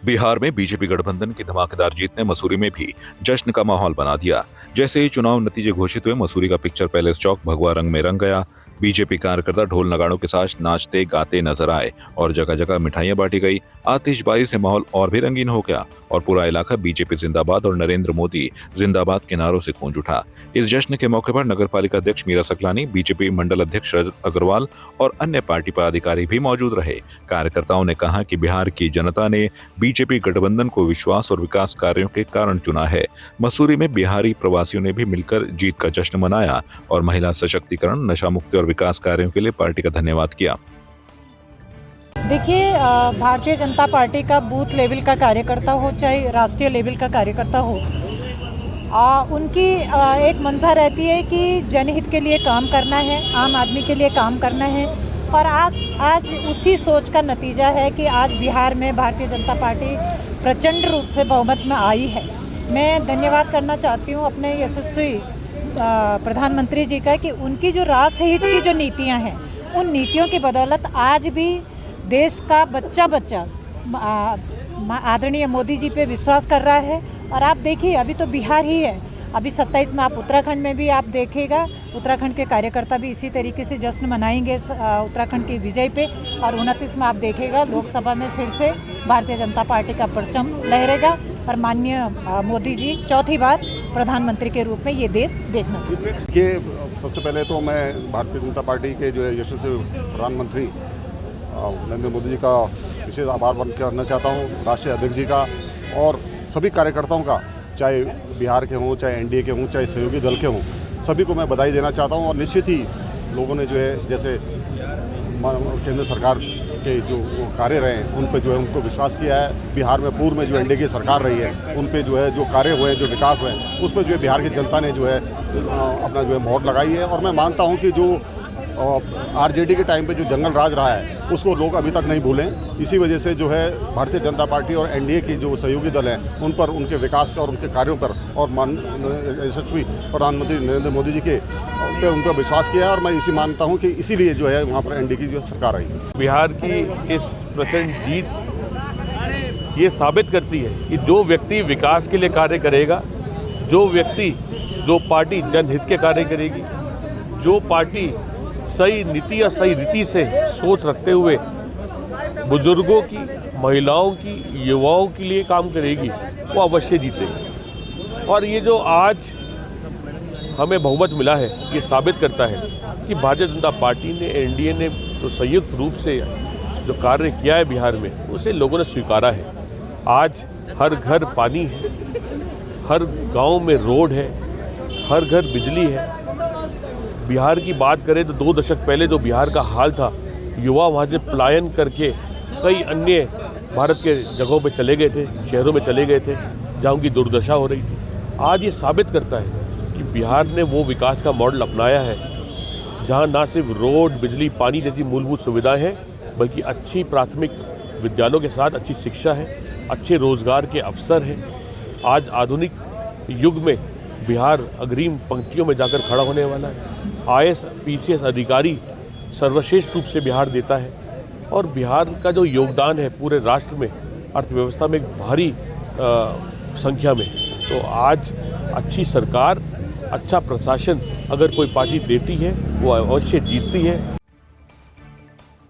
बिहार में बीजेपी गठबंधन की धमाकेदार जीत ने मसूरी में भी जश्न का माहौल बना दिया। जैसे ही चुनाव नतीजे घोषित हुए, मसूरी का पिक्चर पैलेस चौक भगवा रंग में रंग गया। बीजेपी कार्यकर्ता ढोल नगाड़ों के साथ नाचते गाते नजर आए और जगह जगह मिठाइयां बांटी गई। आतिशबाजी से माहौल और भी रंगीन हो गया और पूरा इलाका बीजेपी जिंदाबाद और नरेंद्र मोदी जिंदाबाद के नारों से गूंज उठा। इस जश्न के मौके पर नगर पालिका अध्यक्ष मीरा सकलानी, बीजेपी मंडल अध्यक्ष रजत अग्रवाल और अन्य पार्टी पदाधिकारी भी मौजूद रहे। कार्यकर्ताओं ने कहा कि बिहार की जनता ने बीजेपी गठबंधन को विश्वास और विकास कार्यों के कारण चुना है। मसूरी में बिहारी प्रवासियों ने भी मिलकर जीत का जश्न मनाया और महिला सशक्तिकरण, नशा मुक्ति और विकास कार्यों के लिए पार्टी का धन्यवाद किया। देखिए, भारतीय जनता पार्टी का बूथ लेवल का कार्यकर्ता हो चाहे राष्ट्रीय लेवल का कार्यकर्ता हो, उनकी एक मंशा रहती है कि जनहित के लिए काम करना है, आम आदमी के लिए काम करना है। और आज उसी सोच का नतीजा है कि आज बिहार में भारतीय जनता पार्टी प्रचंड रूप से बहुमत में आई है। मैं धन्यवाद करना चाहती हूँ अपने यशस्वी प्रधानमंत्री जी का कि उनकी जो राष्ट्रहित की जो नीतियाँ हैं, उन नीतियों की बदौलत आज भी देश का बच्चा आदरणीय मोदी जी पे विश्वास कर रहा है। और आप देखिए, अभी तो बिहार ही है, अभी 27 में आप उत्तराखंड में भी आप देखिएगा, उत्तराखंड के कार्यकर्ता भी इसी तरीके से जश्न मनाएंगे उत्तराखंड की विजय पे। और 29 में आप देखिएगा लोकसभा में फिर से भारतीय जनता पार्टी का परचम लहरेगा और माननीय मोदी जी चौथी बार प्रधानमंत्री के रूप में ये देश देखना चाहिए। देखिए, सबसे पहले तो मैं भारतीय जनता पार्टी के जो है यशस्वी प्रधानमंत्री नरेंद्र मोदी जी का विशेष आभार व्यक्त करना चाहता हूँ, राष्ट्रीय अध्यक्ष जी का और सभी कार्यकर्ताओं का, चाहे बिहार के हों, चाहे एनडीए के हों, चाहे सहयोगी दल के हों, सभी को मैं बधाई देना चाहता हूं। और निश्चित ही लोगों ने जो है, जैसे केंद्र सरकार के जो कार्य रहे हैं उन पे जो है उनको विश्वास किया है। बिहार में पूर्व में जो एनडीए की सरकार रही है उन पे जो है जो कार्य हुए, जो विकास हुए, उस पर जो है बिहार की जनता ने जो है अपना जो है मोहर लगाई है। और मैं मानता हूँ कि जो आरजेडी के टाइम पे जो जंगल राज रहा है उसको लोग अभी तक नहीं भूलें। इसी वजह से जो है भारतीय जनता पार्टी और एनडीए की जो सहयोगी दल हैं उन पर, उनके विकास पर और उनके कार्यों पर और यशस्वी प्रधानमंत्री नरेंद्र मोदी जी के उन पर विश्वास किया है। और मैं इसी मानता हूं कि इसीलिए जो है वहां पर एनडीए की जो सरकार आई है। बिहार की इस प्रचंड जीत ये साबित करती है कि जो व्यक्ति विकास के लिए कार्य करेगा, जो पार्टी जनहित के कार्य करेगी, जो पार्टी सही नीति या सही रीति से सोच रखते हुए बुजुर्गों की, महिलाओं की, युवाओं के लिए काम करेगी, वो अवश्य जीतेगी। और ये जो आज हमें बहुमत मिला है, ये साबित करता है कि भारतीय जनता पार्टी ने, एनडीए ने जो संयुक्त रूप से जो कार्य किया है बिहार में, उसे लोगों ने स्वीकारा है। आज हर घर पानी है, हर गांव में रोड है, हर घर बिजली है। बिहार की बात करें तो 2 दशक पहले जो बिहार का हाल था, युवा वहाँ से पलायन करके कई अन्य भारत के जगहों पे चले गए थे, शहरों में चले गए थे जहाँ उनकी दुर्दशा हो रही थी। आज ये साबित करता है कि बिहार ने वो विकास का मॉडल अपनाया है जहाँ ना सिर्फ रोड, बिजली, पानी जैसी मूलभूत सुविधाएं हैं, बल्कि अच्छी प्राथमिक विद्यालयों के साथ अच्छी शिक्षा है, अच्छे रोजगार के अवसर हैं। आज आधुनिक युग में बिहार अग्रिम पंक्तियों में जाकर खड़ा होने वाला है। IAS PCS अधिकारी सर्वश्रेष्ठ रूप से बिहार देता है और बिहार का जो योगदान है पूरे राष्ट्र में, अर्थव्यवस्था में एक भारी संख्या में, तो आज अच्छी सरकार, अच्छा प्रशासन अगर कोई पार्टी देती है वो अवश्य जीतती है।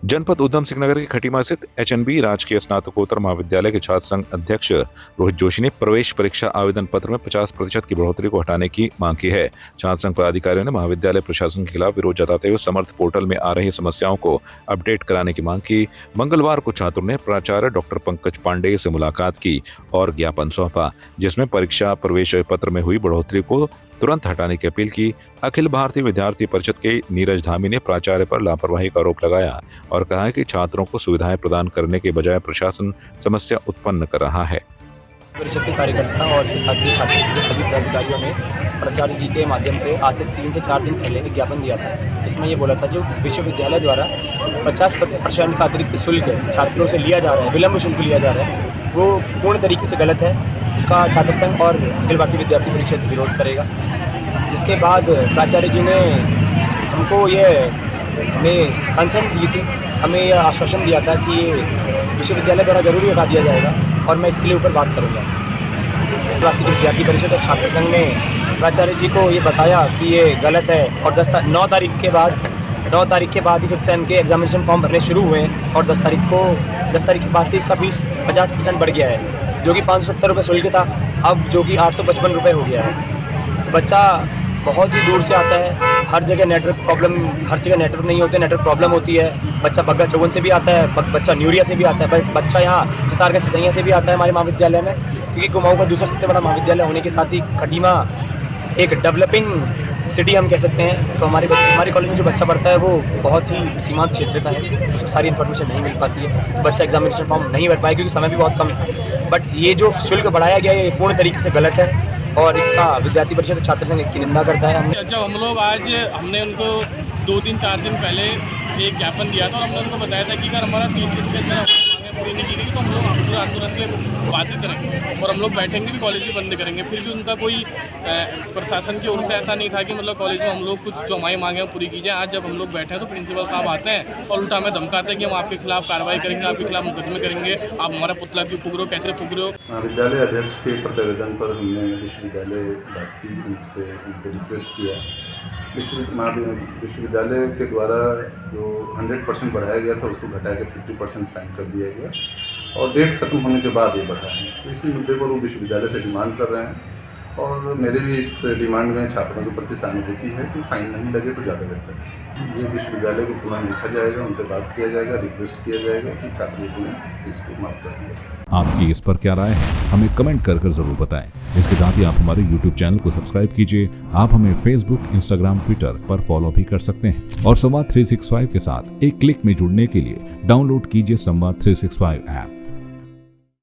जनपद उधम सिंह नगर की खटीमा स्थित HNB राजकीय स्नातकोत्तर महाविद्यालय के छात्र संघ अध्यक्ष रोहित जोशी ने प्रवेश परीक्षा आवेदन पत्र में 50% की बढ़ोतरी को हटाने की मांग की है। छात्र संघ पदाधिकारियों ने महाविद्यालय प्रशासन के खिलाफ विरोध जताते हुए समर्थ पोर्टल में आ रही समस्याओं को अपडेट कराने की मांग की। मंगलवार को छात्रों ने प्राचार्य डॉक्टर पंकज पांडे से मुलाकात की और ज्ञापन सौंपा, जिसमें परीक्षा प्रवेश पत्र में हुई बढ़ोतरी को तुरंत हटाने की अपील की। अखिल भारतीय विद्यार्थी परिषद के नीरज धामी ने प्राचार्य पर लापरवाही का आरोप लगाया और कहा कि छात्रों को सुविधाएं प्रदान करने के बजाय प्रशासन समस्या उत्पन्न कर रहा है। परिषद के कार्यकर्ता और छात्र के सभी पदाधिकारियों ने प्राचार्य जी के माध्यम से आज से 3 से 4 दिन पहले एक ज्ञापन दिया था। इसमें ये बोला था जो विश्वविद्यालय द्वारा 50% का अतिरिक्त शुल्क छात्रों से लिया जा रहा है, विलम्ब शुल्क लिया जा रहा है, वो पूर्ण तरीके से गलत है। उसका छात्र संघ और अखिल भारतीय विद्यार्थी परिषद विरोध करेगा। जिसके बाद प्राचार्य जी ने हमको ये कंसर्न दी थी, हमें यह आश्वासन दिया था कि ये विश्वविद्यालय द्वारा जरूर हटा दिया जाएगा। और मैं इसके लिए ऊपर बात करूँगा। प्राथमिक विद्यार्थी परिषद और छात्र संघ ने प्राचार्य जी को ये बताया कि ये गलत है और 9 तारीख के बाद ही 5th सेम के एग्जामिनेशन फॉर्म भरने शुरू हुए हैं और 10 तारीख के बाद से इसका फीस 50% बढ़ गया है, जो कि 570 रुपये शुल्क था, अब जो कि 855 रुपये हो गया है। तो बच्चा बहुत ही दूर से आता है, हर जगह नेटवर्क नहीं होते, नेटवर्क प्रॉब्लम होती है। बच्चा बग्गा चौवन से भी आता है, बच्चा न्यूरिया से भी आता है, बच्चा यहाँ सितारगंज सिसैया से भी आता है हमारे महाविद्यालय में, क्योंकि कुमाऊँ का दूसरा सबसे बड़ा महाविद्यालय होने के साथ ही खटीमा एक डेवलपिंग सिटी हम कह सकते हैं। तो हमारे कॉलेज में जो बच्चा पढ़ता है वो बहुत ही सीमांत क्षेत्र का है, उसको सारी इन्फॉर्मेशन नहीं मिल पाती है, तो बच्चा एग्जामिनेशन फॉर्म नहीं भर पाए क्योंकि समय भी बहुत कम था। बट ये जो शुल्क बढ़ाया गया है ये पूर्ण तरीके से गलत है और इसका विद्यार्थी परिषद और छात्र संघ इसकी निंदा करता है। जब हम लोग हमने उनको 2-4 दिन पहले एक ज्ञापन दिया था और हमने उनको बताया था कि अगर हमारा 3 दिन के अंदर मांगें पूरी नहीं की गई तो हम लोग पूरा आंदोलन के लिए बाध्य करेंगे और हम लोग बैठेंगे भी, कॉलेज भी बंद करेंगे। फिर भी उनका कोई प्रशासन की ओर से ऐसा नहीं था कि मतलब कॉलेज में हम लोग कुछ जो हमारी मांगें पूरी की जाए। आज जब हम लोग बैठे हैं तो प्रिंसिपल साहब आते हैं और उल्टा हमें धमकाते हैं कि हम आपके खिलाफ कार्रवाई करेंगे, आपके खिलाफ मुकदमे करेंगे, आप हमारा पुतला क्यों फूक रहे हो, कैसे फूक रहे हो। विद्यालय अध्यक्ष के प्रतिवेदन पर हमने विश्वविद्यालय बात की, उनसे उनको रिक्वेस्ट किया। विश्वविद्यालय के द्वारा जो 100% बढ़ाया गया था उसको घटा के 50% फाइन कर दिया गया और डेट खत्म होने के बाद ये बढ़ा है। तो इसी मुद्दे पर वो विश्वविद्यालय से डिमांड कर रहे हैं और मेरे भी इस डिमांड में छात्रों के प्रति सहानुभूति है कि फाइन नहीं लगे तो ज़्यादा बेहतर है। ये विश्वविद्यालय को पुनः लिखा जाएगा, उनसे बात किया जाएगा, रिक्वेस्ट किया जाएगा कि छात्रवृत्ति में इसको माफ कर दिया जाए। आपकी इस पर क्या राय है, हमें कमेंट कर जरूर बताएं। इसके साथ ही आप हमारे YouTube चैनल को सब्सक्राइब कीजिए। आप हमें Facebook, Instagram, Twitter पर फॉलो भी कर सकते हैं और संवाद 365 के साथ एक क्लिक में जुड़ने के लिए डाउनलोड कीजिए संवाद 365 ऐप।